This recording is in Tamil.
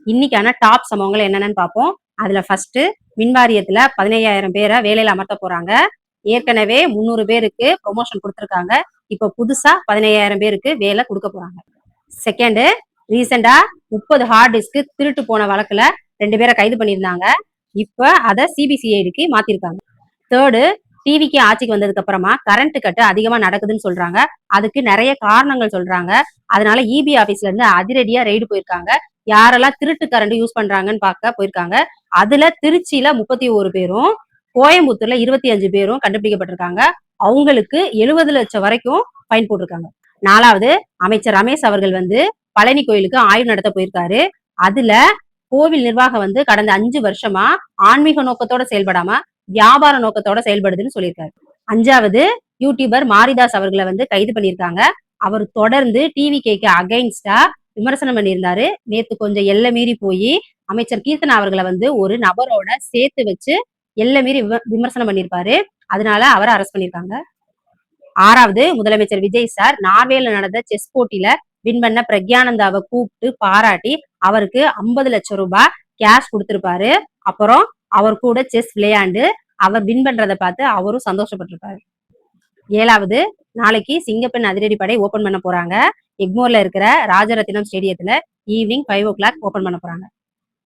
இன்னைக்கான டாப் சம்பவங்கள் என்னென்னு பார்ப்போம். அதுல ஃபர்ஸ்ட் மின்வாரியத்துல 15,000 பேரை வேலையில அமர்த்த போறாங்க. ஏற்கனவே 300 பேருக்கு ப்ரொமோஷன் கொடுத்துருக்காங்க. இப்ப புதுசா 15,000 பேருக்கு வேலை கொடுக்க போறாங்க. செகண்ட், ரீசெண்டா 30 ஹார்ட் டிஸ்க் திருட்டு போன வழக்குல 2 பேரை கைது பண்ணியிருந்தாங்க. இப்ப அதை சிபிசிஐடிக்கு மாத்திருக்காங்க. தேர்டு, டிவிக்கு ஆட்சிக்கு வந்ததுக்கு அப்புறமா கரண்ட் கட்டு அதிகமா நடக்குதுன்னு சொல்றாங்க. அதுக்கு நிறைய காரணங்கள் சொல்றாங்க. அதனால இபி ஆபீஸ்ல இருந்து அதிரடியா ரெய்டு போயிருக்காங்க. யாரெல்லாம் திருட்டு கரண்ட் யூஸ் பண்றாங்கன்னு பார்க்க போயிருக்காங்க. அதுல திருச்சியில 31 பேரும், கோயம்புத்தூர்ல 25 பேரும் கண்டுபிடிக்கப்பட்டிருக்காங்க. அவங்களுக்கு 70 லட்சம் வரைக்கும் ஃபைன் போட்டிருக்காங்க. 4வது, அமைச்சர் ரமேஷ் அவர்கள் பழனி கோயிலுக்கு ஆய்வு நடத்த போயிருக்காரு. அதுல கோவில் நிர்வாகம் கடந்த 5 வருஷமா ஆன்மீக நோக்கத்தோட செயல்படாம வியாபார நோக்கத்தோட செயல்படுதுன்னு சொல்லியிருக்காரு. 5வது, யூடியூபர் மாரிதாஸ் அவர்களை கைது பண்ணியிருக்காங்க. அவர் தொடர்ந்து டிவிகேக்கு அகைன்ஸ்டா விமர்சனம் பண்ணியிருந்தாரு. நேத்து கொஞ்சம் எல்லை மீறி போய் அமைச்சர் கீர்த்தனா அவர்களை ஒரு நபரோட சேர்த்து வச்சு எல்லை மீறி விமர்சனம் பண்ணியிருப்பாரு. அதனால அவரை அரெஸ்ட் பண்ணியிருக்காங்க. 6வது, முதலமைச்சர் விஜய் சார் நார்வேல நடந்த செஸ் போட்டியில வின் பண்ண பிரக்யானந்தாவை கூப்பிட்டு பாராட்டி அவருக்கு 50 லட்சம் ரூபாய் கேஷ் கொடுத்திருப்பாரு. அப்புறம் அவர் கூட செஸ் விளையாண்டு அவர் வின் பண்றதை பார்த்து அவரும் சந்தோஷப்பட்டிருப்பாரு. 7வது, நாளைக்கு சிங்கப்பெண் அதிரடிப்படை ஓபன் பண்ண போறாங்க. எக்மோர்ல இருக்கிற ராஜரத்தினம் ஸ்டேடியத்துல ஈவினிங் 5 o'clock ஓபன் பண்ண போறாங்க.